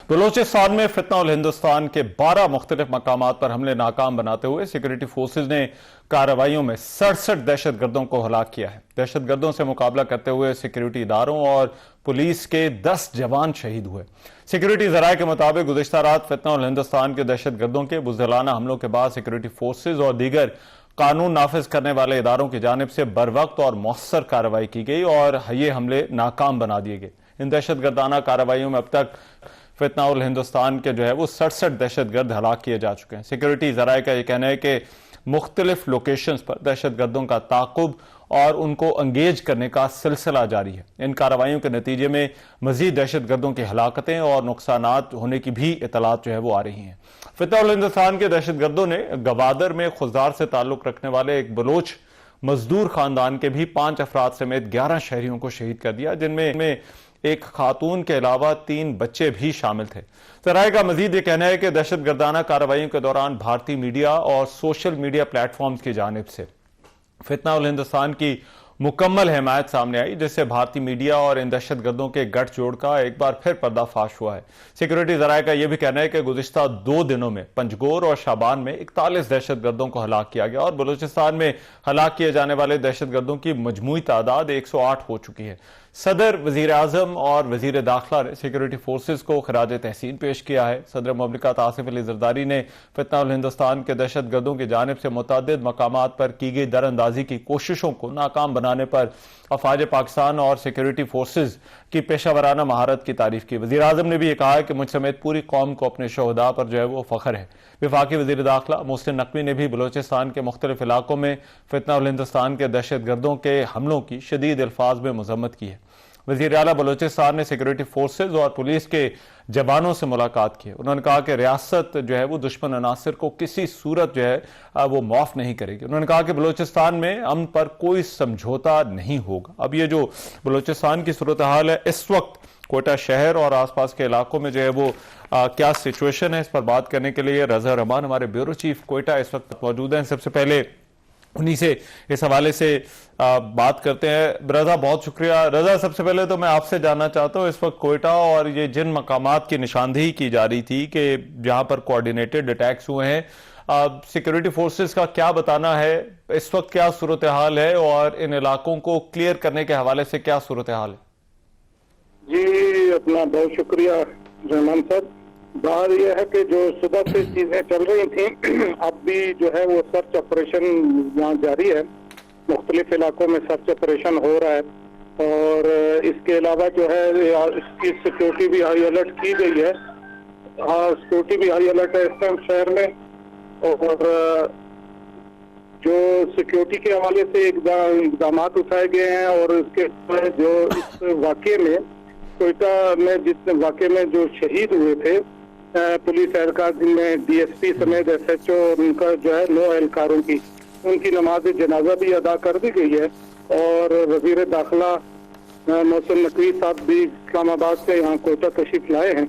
بلوچستان میں فتنہ الہندوستان کے 12 مختلف مقامات پر حملے ناکام بناتے ہوئے سیکورٹی فورسز نے کارروائیوں میں 67 دہشت گردوں کو ہلاک کیا ہے۔ دہشت گردوں سے مقابلہ کرتے ہوئے سیکورٹی اداروں اور پولیس کے 10 جوان شہید ہوئے۔ سیکورٹی ذرائع کے مطابق گزشتہ رات فتنہ الہندوستان کے دہشت گردوں کے بزدلانہ حملوں کے بعد سیکورٹی فورسز اور دیگر قانون نافذ کرنے والے اداروں کی جانب سے بروقت اور مؤثر کارروائی کی گئی اور یہ حملے ناکام بنا دیے گئے۔ ان دہشت گردانہ کارروائیوں میں اب تک فتنہ الہندوستان کے وہ 67 دہشت گرد ہلاک کیے جا چکے ہیں۔ سیکورٹی ذرائع کا یہ کہنا ہے کہ مختلف لوکیشنز پر دہشت گردوں کا تعاقب اور ان کو انگیج کرنے کا سلسلہ جاری ہے۔ ان کارروائیوں کے نتیجے میں مزید دہشت گردوں کی ہلاکتیں اور نقصانات ہونے کی بھی اطلاعات وہ آ رہی ہیں۔ فتنہ الہندوستان کے دہشت گردوں نے گوادر میں خضدار سے تعلق رکھنے والے ایک بلوچ مزدور خاندان کے بھی 5 افراد سمیت 11 شہریوں کو شہید کر دیا، جن میں ایک خاتون کے علاوہ 3 بچے بھی شامل تھے۔ ذرائع کا مزید یہ کہنا ہے کہ دہشت گردانہ کارروائیوں کے دوران بھارتی میڈیا اور سوشل میڈیا پلیٹ فارمز کی جانب سے فتنہ الہندوستان کی مکمل حمایت سامنے آئی، جس سے بھارتی میڈیا اور ان دہشت گردوں کے گٹھ جوڑ کا ایک بار پھر پردہ فاش ہوا ہے۔ سیکورٹی ذرائع کا یہ بھی کہنا ہے کہ گزشتہ 2 دنوں میں پنجگور اور شابان میں 41 دہشت گردوں کو ہلاک کیا گیا اور بلوچستان میں ہلاک کیے جانے والے دہشت گردوں کی مجموعی تعداد 108 ہو چکی ہے۔ صدر، وزیر اعظم اور وزیر داخلہ نے سیکورٹی فورسز کو خراج تحسین پیش کیا ہے۔ صدر مملکت آصف علی زرداری نے فتنہ الہندوستان کے دہشت گردوں کی جانب سے متعدد مقامات پر کی گئی در اندازی کی کوششوں کو ناکام بنانے پر افواج پاکستان اور سیکورٹی فورسز کی پیشہ ورانہ مہارت کی تعریف کی۔ وزیر اعظم نے بھی یہ کہا کہ مجھ سمیت پوری قوم کو اپنے شہداء پر وہ فخر ہے۔ وفاقی وزیر داخلہ محسن نقوی نے بھی بلوچستان کے مختلف علاقوں میں فتنہ الہندوستان کے دہشت گردوں کے حملوں کی شدید الفاظ میں مذمت کی ہے۔ وزیر اعلیٰ بلوچستان نے سیکورٹی فورسز اور پولیس کے جوانوں سے ملاقات کی۔ انہوں نے کہا کہ ریاست وہ دشمن عناصر کو کسی صورت وہ معاف نہیں کرے گی۔ انہوں نے کہا کہ بلوچستان میں امن پر کوئی سمجھوتا نہیں ہوگا۔ اب یہ جو بلوچستان کی صورتحال ہے اس وقت کوئٹہ شہر اور آس پاس کے علاقوں میں وہ کیا سچویشن ہے، اس پر بات کرنے کے لیے رضا رحمان ہمارے بیورو چیف کوئٹہ اس وقت موجود ہیں۔ سب سے پہلے انہی سے اس حوالے سے بات کرتے ہیں۔ رضا، بہت شکریہ۔ رضا، سب سے پہلے تو میں آپ سے جاننا چاہتا ہوں اس وقت کوئٹہ اور یہ جن مقامات کی نشاندہی کی جا رہی تھی کہ جہاں پر کوارڈینیٹڈ اٹیکس ہوئے ہیں، سیکورٹی فورسز کا کیا بتانا ہے اس وقت، کیا صورتحال ہے اور ان علاقوں کو کلیئر کرنے کے حوالے سے کیا صورتحال ہے؟ جی اپنا بہت شکریہ رحمان صاحب۔ بات یہ ہے کہ جو صبح سے چیزیں چل رہی تھیں اب بھی وہ سرچ آپریشن یہاں جاری ہے، مختلف علاقوں میں سرچ آپریشن ہو رہا ہے اور اس کے علاوہ اس کی سیکورٹی بھی ہائی الرٹ کی گئی ہے۔ سیکورٹی بھی ہائی الرٹ ہے اس ٹائم شہر میں، اور جو سیکورٹی کے حوالے سے اقدامات اٹھائے گئے ہیں اور اس کے جو اس واقعے میں کوئٹہ میں واقعے میں جو شہید ہوئے تھے پولیس اہلکار، جن میں ڈی ایس پی سمیت ایس ایچ او اور ان کا 9 اہلکاروں کی ان کی نماز جنازہ بھی ادا کر دی گئی ہے، اور وزیر داخلہ محسن نقوی صاحب بھی اسلام آباد سے یہاں کوئٹہ تشریف لائے ہیں۔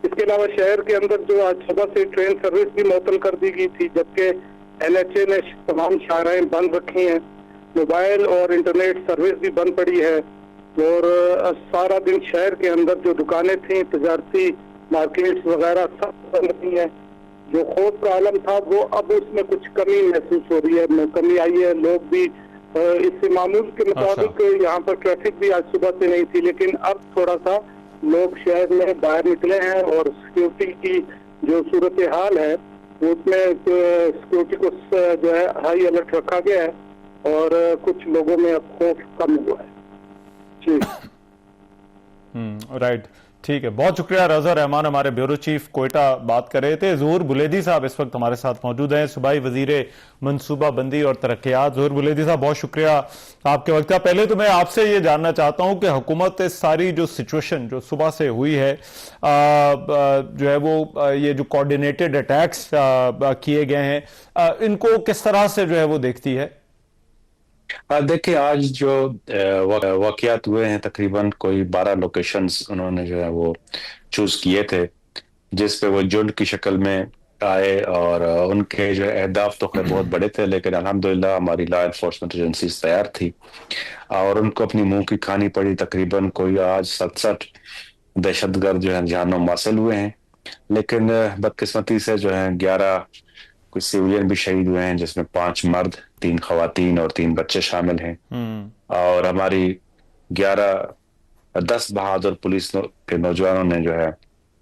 اس کے علاوہ شہر کے اندر جو آج صبح سے ٹرین سروس بھی معطل کر دی گئی تھی، جبکہ این ایچ اے نے تمام شاہراہیں بند رکھی ہیں، موبائل اور انٹرنیٹ سروس بھی بند پڑی ہے، اور سارا دن شہر کے اندر جو دکانیں تھیں، تجارتی مارکیٹس وغیرہ سب بند رہی ہیں۔ جو خوف کا عالم تھا وہ اب اس میں کچھ کمی محسوس ہو رہی ہے، کمی آئی ہے۔ لوگ بھی اس سے معمول کے مطابق یہاں پر ٹریفک بھی آج صبح سے نہیں تھی، لیکن اب تھوڑا سا لوگ شہر میں باہر نکلے ہیں اور سیکورٹی کی جو صورتحال ہے اس میں سیکورٹی کو ہائی الرٹ رکھا گیا ہے اور کچھ لوگوں میں اب خوف کم ہوا ہے۔ جی رائٹ، ٹھیک ہے، بہت شکریہ۔ رضا رحمان ہمارے بیورو چیف کوئٹہ بات کر رہے تھے۔ ظہور بلیدی صاحب اس وقت ہمارے ساتھ موجود ہیں، صوبائی وزیر منصوبہ بندی اور ترقیات۔ ظہور بلیدی صاحب، بہت شکریہ آپ کے وقت کا۔ پہلے تو میں آپ سے یہ جاننا چاہتا ہوں کہ حکومت اس ساری جو سچویشن جو صبح سے ہوئی ہے وہ یہ جو کوارڈینیٹڈ اٹیکس کیے گئے ہیں، ان کو کس طرح سے وہ دیکھتی ہے؟ دیکھیں، آج جو واقعات ہوئے ہیں تقریباً کوئی 12 لوکیشنز انہوں نے وہ چوز کیے تھے، جس پہ وہ جھنڈ کی شکل میں آئے، اور ان کے اہداف تو بہت بڑے تھے، لیکن الحمدللہ ہماری لا انفورسمنٹ ایجنسیز تیار تھی اور ان کو اپنی منہ کی کھانی پڑی۔ تقریباً کوئی آج 67 دہشت گرد جہنم حاصل ہوئے ہیں، لیکن بدقسمتی سے جو ہے 11 کچھ سیولین بھی شہید ہوئے ہیں، جس میں 5 مرد، 3 خواتین اور 3 بچے شامل ہیں۔ اور ہماری 10 بہادر پولیس کے نوجوانوں نے جو ہے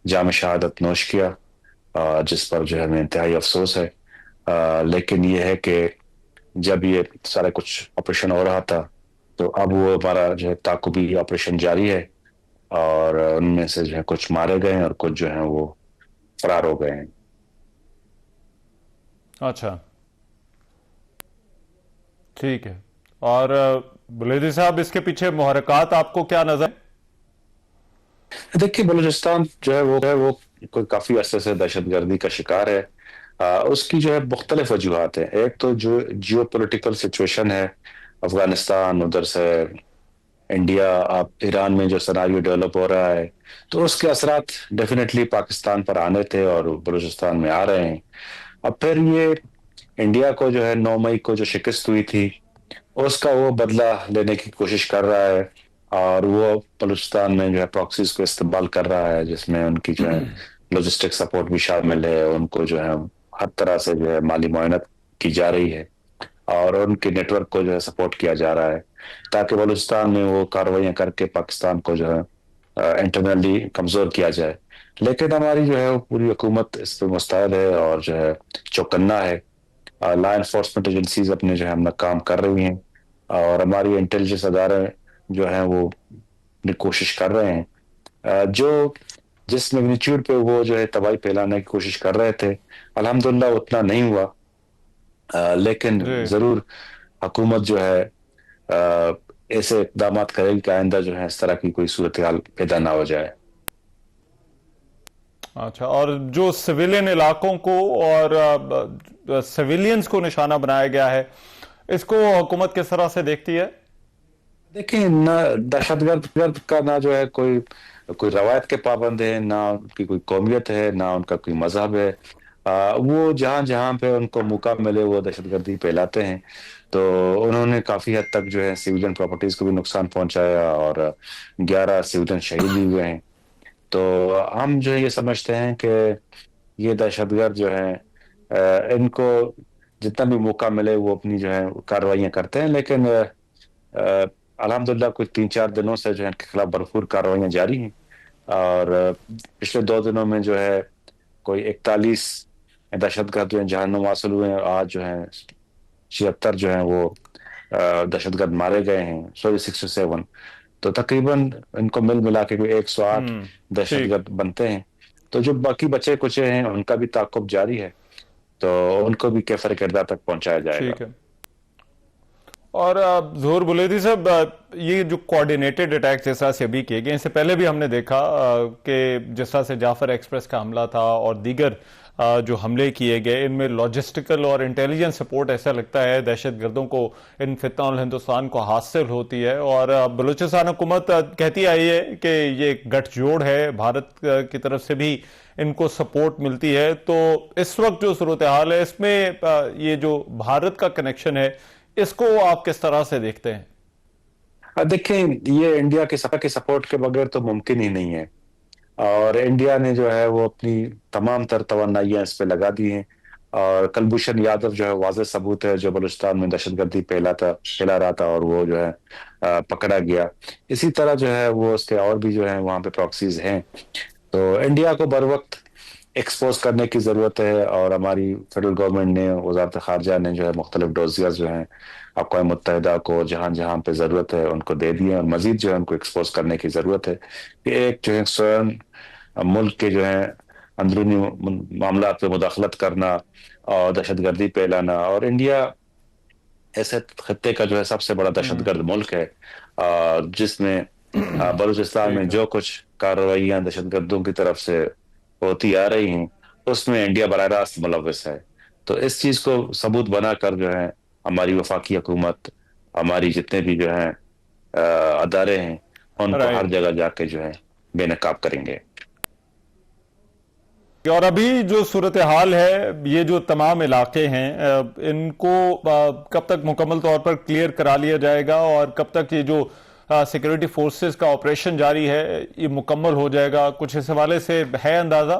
جام شہادت نوش کیا، جس پر جو ہے ہمیں انتہائی افسوس ہے۔ لیکن یہ ہے کہ جب یہ سارا کچھ آپریشن ہو رہا تھا تو اب وہ ہمارا جو ہے تعاقبی آپریشن جاری ہے، اور ان میں سے جو ہے کچھ مارے گئے ہیں اور کچھ جو ہیں وہ فرار ہو گئے ہیں۔ اچھا، ٹھیک ہے۔ اور بلیدی صاحب، اس کے پیچھے محرکات آپ کو کیا نظر؟ دیکھیے، بلوچستان جو ہے وہ کوئی کافی عرصے سے دہشت گردی کا شکار ہے۔ اس کی جو ہے مختلف وجوہات ہیں۔ ایک تو جو جیو پولیٹیکل سچویشن ہے، افغانستان، ادھر سے انڈیا، اب ایران میں جو سناریو ڈیولپ ہو رہا ہے، تو اس کے اثرات ڈیفینیٹلی پاکستان پر آنے تھے اور بلوچستان میں آ رہے ہیں۔ اب پھر یہ انڈیا کو جو ہے 9 مئی کو جو شکست ہوئی تھی، اس کا وہ بدلہ لینے کی کوشش کر رہا ہے، اور وہ بلوچستان میں جو ہے پراکسیز کو استعمال کر رہا ہے، جس میں ان کی جو ہے لاجسٹک سپورٹ بھی شامل ہے۔ ان کو جو ہے ہر طرح سے جو ہے مالی معاونت کی جا رہی ہے، اور ان کے نیٹ ورک کو جو ہے سپورٹ کیا جا رہا ہے، تاکہ بلوچستان میں وہ کارروائیاں کر کے پاکستان کو جو ہے انٹرنلی کمزور کیا جائے۔ لیکن ہماری جو ہے وہ پوری حکومت اس پہ مستعد ہے اور جو ہے چوکنا ہے۔ لا انفورسمنٹ ایجنسیز اپنے جو ہے اپنا کام کر رہی ہیں، اور ہماری انٹیلیجنس ادارے جو ہیں وہ اپنی کوشش کر رہے ہیں۔ جس میگنیچیوڈ پہ وہ جو ہے تباہی پھیلانے کی کوشش کر رہے تھے، الحمدللہ اتنا نہیں ہوا، لیکن ضرور حکومت جو ہے ایسے اقدامات کرے گی کہ آئندہ جو ہے اس طرح کی کوئی صورتحال پیدا نہ ہو جائے۔ اچھا، اور جو سویلین علاقوں کو اور سویلینز کو نشانہ بنایا گیا ہے، اس کو حکومت کس طرح سے دیکھتی ہے؟ دیکھیں، نہ دہشت گرد کا نہ جو ہے کوئی روایت کے پابند ہے، نہ ان کی کوئی قومیت ہے، نہ ان کا کوئی مذہب ہے۔ وہ جہاں جہاں پہ ان کو موقع ملے وہ دہشت گردی پھیلاتے ہیں۔ تو انہوں نے کافی حد تک جو ہے سیویلین پراپرٹیز کو بھی نقصان پہنچایا، اور 11 سیویلین شہید بھی ہوئے ہیں۔ تو ہم جو ہے یہ سمجھتے ہیں کہ یہ دہشت گرد جو ہیں، ان کو جتنا بھی موقع ملے وہ اپنی جو ہے کارروائیاں کرتے ہیں، لیکن الحمدللہ کچھ 3-4 دنوں سے جو ہے ان کے خلاف بھرپور کارروائیاں جاری ہیں، اور پچھلے 2 دنوں میں جو ہے کوئی 41 دہشت گرد جو ہیں جہنم حاصل ہوئے ہیں، اور آج جو ہے 76 جو ہیں وہ دہشت گرد مارے گئے ہیں، 67۔ تو تقریباً ان کو ملا کے کوئی 108 دہشت گرد بنتے ہیں۔ تو جو باقی بچے کچے ہیں ان کا بھی تعاقب جاری ہے، تو ان کو بھی کیفر کردار تک پہنچایا جائے گا۔ ٹھیک ہے۔ اور ظہور بلیدی صاحب، یہ جو کوارڈینیٹڈ اٹیک جس طرح سے ابھی کیے گئے، اس سے پہلے بھی ہم نے دیکھا کہ جس طرح سے جعفر ایکسپریس کا حملہ تھا اور دیگر جو حملے کیے گئے، ان میں لاجسٹیکل اور انٹیلیجنس سپورٹ ایسا لگتا ہے دہشت گردوں کو، ان فتنہ الہندوستان کو حاصل ہوتی ہے، اور بلوچستان حکومت کہتی آئی ہے کہ یہ گٹھ جوڑ ہے، بھارت کی طرف سے بھی ان کو سپورٹ ملتی ہے۔ تو اس وقت جو صورتحال ہے، اس میں یہ جو بھارت کا کنیکشن ہے، اس کو آپ کس طرح سے دیکھتے ہیں؟ دیکھیں، یہ انڈیا کے سپورٹ کے بغیر تو ممکن ہی نہیں ہے، اور انڈیا نے جو ہے وہ اپنی تمام تر توانائیاں اس پہ لگا دی ہیں، اور کلبھوشن یادو جو ہے واضح ثبوت ہے، جو بلوچستان میں دہشت گردی پھیلا رہا تھا اور وہ جو ہے پکڑا گیا۔ اسی طرح جو ہے وہ اس کے اور بھی جو ہے وہاں پہ پراکسیز ہیں۔ تو انڈیا کو بر وقت ایکسپوز کرنے کی ضرورت ہے، اور ہماری فیڈرل گورنمنٹ نے، وزارت خارجہ نے جو ہے مختلف ڈوزیئرز جو ہیں اقوام متحدہ کو جہاں جہاں پہ ضرورت ہے ان کو دے دیے، اور مزید جو ہے ان کو ایکسپوز کرنے کی ضرورت ہے کہ ایک جو ہے سوئم ملک کے جو ہے اندرونی معاملات پہ مداخلت کرنا اور دہشت گردی پھیلانا، اور انڈیا ایسے خطے کا جو ہے سب سے بڑا دہشت گرد ملک ہے، جس میں بلوچستان میں جو کچھ کارروائیاں دہشت گردوں کی طرف سے ہوتی آ رہی ہیں اس میں انڈیا براہ راست ملوث ہے۔ تو اس چیز کو ثبوت بنا کر جو ہے ہماری وفاقی حکومت، ہماری جتنے بھی جو ہیں ادارے ہیں، ان کو ہر جگہ جا کے جو ہے بے نقاب کریں گے۔ اور ابھی جو صورتحال ہے، یہ جو تمام علاقے ہیں، ان کو کب تک مکمل طور پر کلیئر کرا لیا جائے گا، اور کب تک یہ جو سیکیورٹی فورسز کا آپریشن جاری ہے یہ مکمل ہو جائے گا؟ کچھ اس حوالے سے ہے اندازہ؟